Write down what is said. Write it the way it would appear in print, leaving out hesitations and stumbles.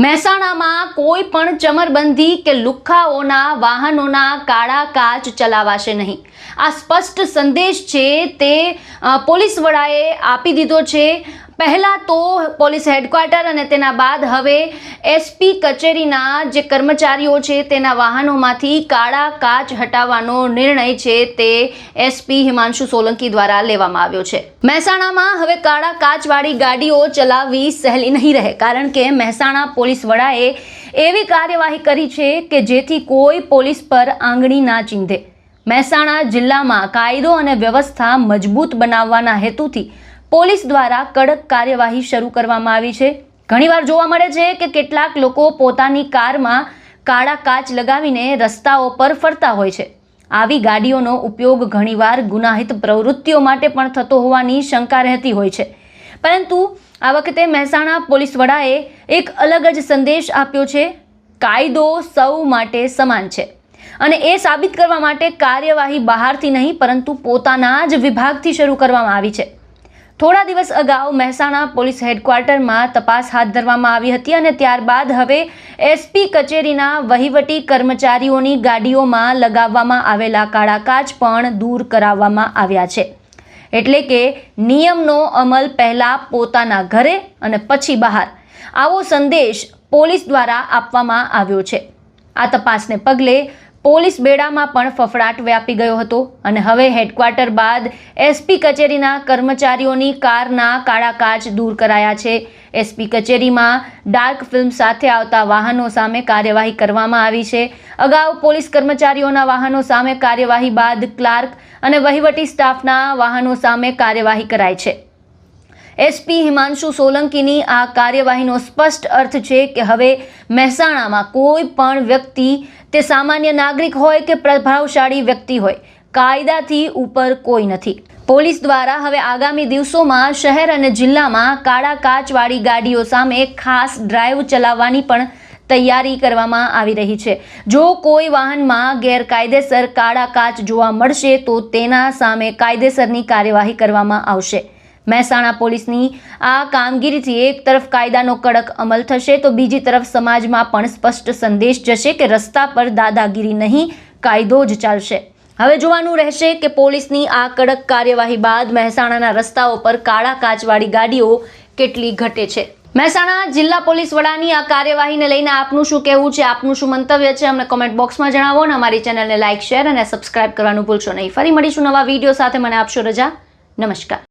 મહેસાણામાં કોઈ પણ ચમરબંધી કે લુખ્ખાઓના વાહનોના કાળા કાચ ચલાવાશે નહીં. આ સ્પષ્ટ સંદેશ છે તે પોલીસ વડાએ આપી દીધો છે. પહેલાં તો પોલીસ હેડક્વાર્ટર અને તેના બાદ હવે એસપી કચેરીના જે કર્મચારીઓ છે તેના વાહનોમાંથી કાળા કાચ હટાવવાનો નિર્ણય છે તે એસપી હિમાંશુ સોલંકી દ્વારા લેવામાં આવ્યો છે. મહેસાણામાં હવે કાળા કાચવાળી ગાડીઓ ચલાવવી સહેલી નહીં રહે, કારણ કે મહેસાણા પોલીસ વડાએ એવી કાર્યવાહી કરી છે કે જેથી કોઈ પોલીસ પર આંગળી ના ચીંધે. મહેસાણા જિલ્લામાં કાયદો અને વ્યવસ્થા મજબૂત બનાવવાના હેતુથી પોલીસ દ્વારા કડક કાર્યવાહી શરૂ કરવામાં આવી છે. ઘણીવાર જોવા મળે છે કે કેટલાક લોકો પોતાની કારમાં કાળા કાચ લગાવીને રસ્તાઓ પર ફરતા હોય છે. આવી ગાડીઓનો ઉપયોગ ઘણીવાર ગુનાહિત પ્રવૃત્તિઓ માટે પણ થતો હોવાની શંકા રહેતી હોય છે. પરંતુ આ વખતે મહેસાણા પોલીસ વડાએ એક અલગ જ સંદેશ આપ્યો છે. કાયદો સૌ માટે સમાન છે અને એ સાબિત કરવા માટે કાર્યવાહી બહારથી નહીં પરંતુ પોતાના જ વિભાગથી શરૂ કરવામાં આવી છે. થોડા દિવસ અગાઉ મહેસાણા પોલીસ હેડક્વાર્ટરમાં તપાસ હાથ ધરવામાં આવી હતી અને ત્યારબાદ હવે એસપી કચેરીના વહીવટી કર્મચારીઓની ગાડીઓમાં લગાવવામાં આવેલા કાળા કાચ પણ દૂર કરાવવામાં આવ્યા છે. એટલે કે નિયમનો અમલ પહેલાં પોતાના ઘરે અને પછી બહાર, આવો સંદેશ પોલીસ દ્વારા આપવામાં આવ્યો છે. આ તપાસને પગલે પોલીસ બેડામાં પણ ફફડાટ વ્યાપી ગયો હતો અને હવે હેડક્વાર્ટર બાદ એસપી કચેરીના કર્મચારીઓની કારના કાળા કાચ દૂર કરાયા છે. એસપી કચેરીમાં ડાર્ક ફિલ્મ સાથે આવતા વાહનો સામે કાર્યવાહી કરવામાં આવી છે. અગાઉ પોલીસ કર્મચારીઓના વાહનો સામે કાર્યવાહી બાદ ક્લાર્ક અને વહીવટી સ્ટાફના વાહનો સામે કાર્યવાહી કરાઈ છે. એસપી હિમાંશુ સોલંકીની આ કાર્યવાહીનો સ્પષ્ટ અર્થ છે કે હવે મહેસાણામાં કોઈ પણ વ્યક્તિ, તે સામાન્ય નાગરિક હોય કે પ્રભાવશાળી વ્યક્તિ હોય, કાયદાથી ઉપર કોઈ નથી. પોલીસ દ્વારા હવે આગામી દિવસોમાં શહેર અને જિલ્લામાં કાળા કાચવાળી ગાડીઓ સામે ખાસ ડ્રાઈવ ચલાવવાની પણ તૈયારી કરવામાં આવી રહી છે. જો કોઈ વાહનમાં ગેરકાયદેસર કાળા કાચ જોવા મળશે તો તેના સામે કાયદેસરની કાર્યવાહી કરવામાં આવશે. મહેસાણા પોલીસની આ કામગીરીથી એક તરફ કાયદાનો કડક અમલ થશે તો બીજી તરફ સમાજમાં પણ સ્પષ્ટ સંદેશ જશે કે રસ્તા પર દાદાગીરી નહીં, કાયદો જ ચાલશે. હવે જોવાનું રહેશે કે પોલીસની આ કડક કાર્યવાહી બાદ મહેસાણાના રસ્તાઓ પર કાળા કાચવાળી ગાડીઓ કેટલી ઘટે છે. મહેસાણા જિલ્લા પોલીસ વડાની આ કાર્યવાહીને લઈને આપનું શું કહેવું છે, આપનું શું મંતવ્ય છે, અમને કોમેન્ટ બોક્સમાં જણાવો અને અમારી ચેનલને લાઇક, શેર અને સબસ્ક્રાઇબ કરવાનું ભૂલશો નહીં. ફરી મળીશું નવા વિડીયો સાથે. મને આપશો રજા. નમસ્કાર.